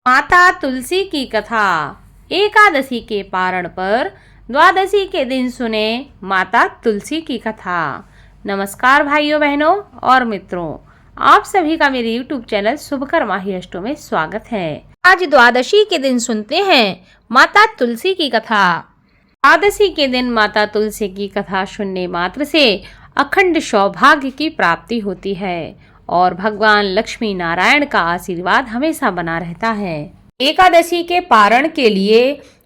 माता तुलसी की कथा। एकादशी के पारण पर द्वादशी के दिन सुने माता तुलसी की कथा। नमस्कार भाइयों बहनों और मित्रों, आप सभी का मेरे YouTube चैनल शुभकर्मा ही अष्टों में स्वागत है। आज द्वादशी के दिन सुनते हैं माता तुलसी की कथा। द्वादशी के दिन माता तुलसी की कथा सुनने मात्र से अखंड सौभाग्य की प्राप्ति होती है और भगवान लक्ष्मी नारायण का आशीर्वाद हमेशा बना रहता है। एकादशी के पारण के लिए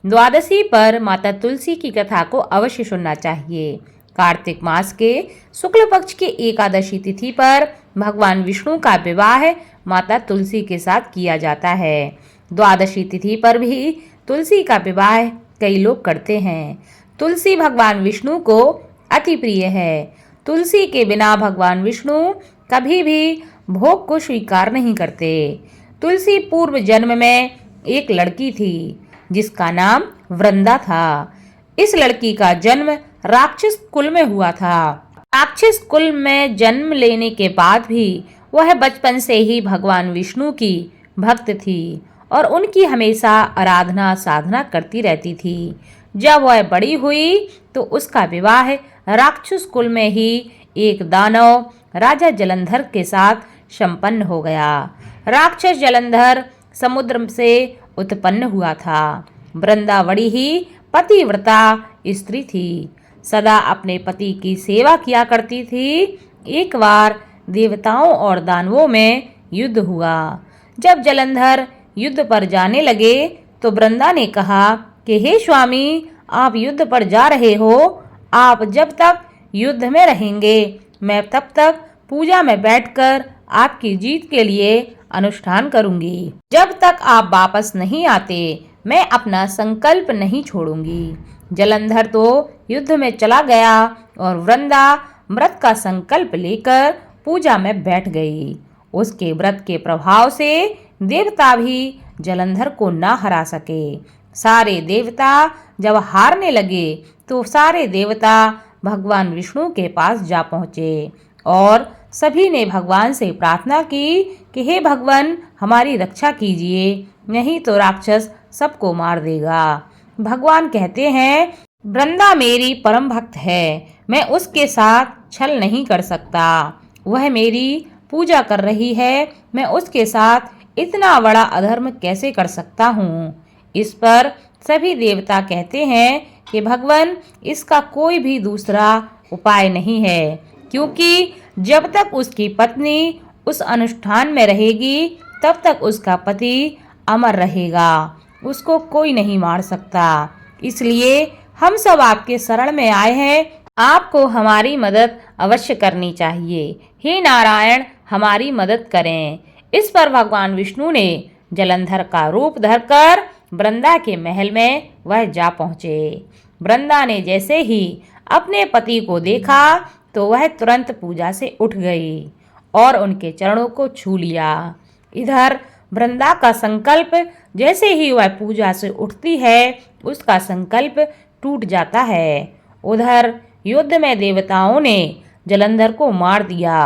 द्वादशी पर माता तुलसी की कथा को अवश्य सुनना चाहिए। कार्तिक मास के शुक्ल पक्ष की एकादशी तिथि पर भगवान विष्णु का विवाह माता तुलसी के साथ किया जाता है। द्वादशी तिथि पर भी तुलसी का विवाह कई लोग करते हैं। तुलसी भगवान विष्णु को अति प्रिय है। तुलसी के बिना भगवान विष्णु कभी भी भोग को स्वीकार नहीं करते। तुलसी पूर्व जन्म में एक लड़की थी जिसका नाम वृंदा था। इस लड़की का जन्म राक्षस कुल में हुआ था। राक्षस कुल में जन्म लेने के बाद भी वह बचपन से ही भगवान विष्णु की भक्त थी और उनकी हमेशा आराधना साधना करती रहती थी। जब वह बड़ी हुई तो उसका विवाह राक्षस कुल में ही एक दानव राजा जलंधर के साथ संपन्न हो गया। राक्षस जलंधर समुद्र से उत्पन्न हुआ था। वृंदा बड़ी ही पतिव्रता स्त्री थी, सदा अपने पति की सेवा किया करती थी। एक बार देवताओं और दानवों में युद्ध हुआ। जब जलंधर युद्ध पर जाने लगे तो वृंदा ने कहा कि हे स्वामी, आप युद्ध पर जा रहे हो, आप जब तक युद्ध में रहेंगे मैं तब तक पूजा में बैठकर आपकी जीत के लिए अनुष्ठान करूंगी। जब तक आप वापस नहीं आते मैं अपना संकल्प नहीं छोड़ूंगी। जलंधर तो युद्ध में चला गया और वृंदा व्रत का संकल्प लेकर पूजा में बैठ गई। उसके व्रत के प्रभाव से देवता भी जलंधर को ना हरा सके। सारे देवता जब हारने लगे तो सारे देवता भगवान विष्णु के पास जा पहुँचे और सभी ने भगवान से प्रार्थना की कि हे भगवान, हमारी रक्षा कीजिए, नहीं तो राक्षस सबको मार देगा। भगवान कहते हैं, वृंदा मेरी परम भक्त है, मैं उसके साथ छल नहीं कर सकता। वह मेरी पूजा कर रही है, मैं उसके साथ इतना बड़ा अधर्म कैसे कर सकता हूँ। इस पर सभी देवता कहते हैं कि भगवान, इसका कोई भी दूसरा उपाय नहीं है, क्योंकि जब तक उसकी पत्नी उस अनुष्ठान में रहेगी तब तक उसका पति अमर रहेगा, उसको कोई नहीं मार सकता। इसलिए हम सब आपके शरण में आए हैं, आपको हमारी मदद अवश्य करनी चाहिए। हे नारायण, हमारी मदद करें। इस पर भगवान विष्णु ने जलंधर का रूप धरकर वृंदा के महल में वह जा पहुँचे। वृंदा ने जैसे ही अपने पति को देखा तो वह तुरंत पूजा से उठ गई और उनके चरणों को छू लिया। इधर वृंदा का संकल्प, जैसे ही वह पूजा से उठती है उसका संकल्प टूट जाता है। उधर युद्ध में देवताओं ने जलंधर को मार दिया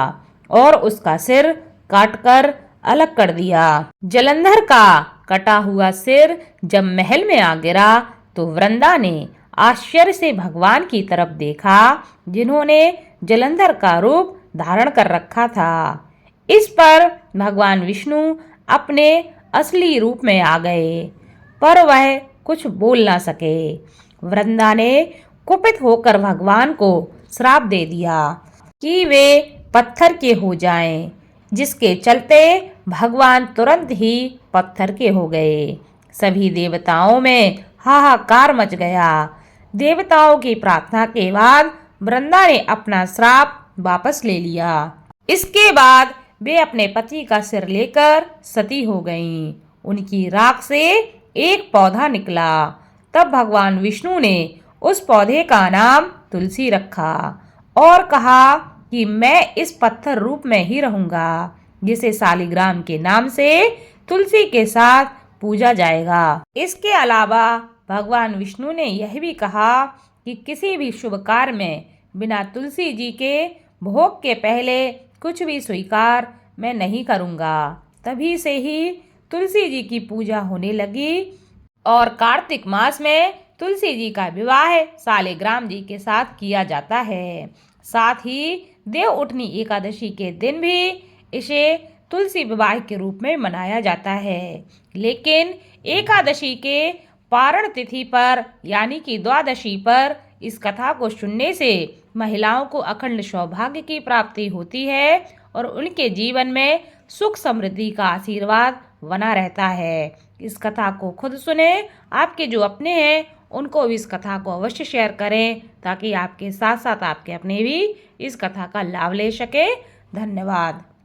और उसका सिर काटकर अलग कर दिया। जलंधर का कटा हुआ सिर जब महल में आ गिरा तो वृंदा ने आश्चर्य से भगवान की तरफ देखा, जिन्होंने जलंधर का रूप धारण कर रखा था। इस पर भगवान विष्णु अपने असली रूप में आ गए, पर वह कुछ बोल ना सके। वृंदा ने कुपित होकर भगवान को श्राप दे दिया कि वे पत्थर के हो जाएं, जिसके चलते भगवान तुरंत ही पत्थर के हो गए। सभी देवताओं में हाहाकार मच गया। देवताओं की प्रार्थना के बाद वृंदा ने अपना श्राप वापस ले लिया। इसके बाद वे अपने पति का सिर लेकर सती हो गईं। उनकी राख से एक पौधा निकला। तब भगवान विष्णु ने उस पौधे का नाम तुलसी रखा और कहा कि मैं इस पत्थर रूप में ही रहूंगा, जिसे शालिग्राम के नाम से तुलसी के साथ पूजा जाएगा। इसके अलावा भगवान विष्णु ने यह भी कहा कि किसी भी शुभ कार्य में बिना तुलसी जी के भोग के पहले कुछ भी स्वीकार मैं नहीं करूंगा। तभी से ही तुलसी जी की पूजा होने लगी और कार्तिक मास में तुलसी जी का विवाह सालिग्राम जी के साथ किया जाता है। साथ ही देव उठनी एकादशी के दिन भी इसे तुलसी विवाह के रूप में मनाया जाता है। लेकिन एकादशी के पारण तिथि पर यानी कि द्वादशी पर इस कथा को सुनने से महिलाओं को अखंड सौभाग्य की प्राप्ति होती है और उनके जीवन में सुख समृद्धि का आशीर्वाद बना रहता है। इस कथा को खुद सुने, आपके जो अपने हैं उनको भी इस कथा को अवश्य शेयर करें ताकि आपके साथ साथ आपके अपने भी इस कथा का लाभ ले सके। धन्यवाद।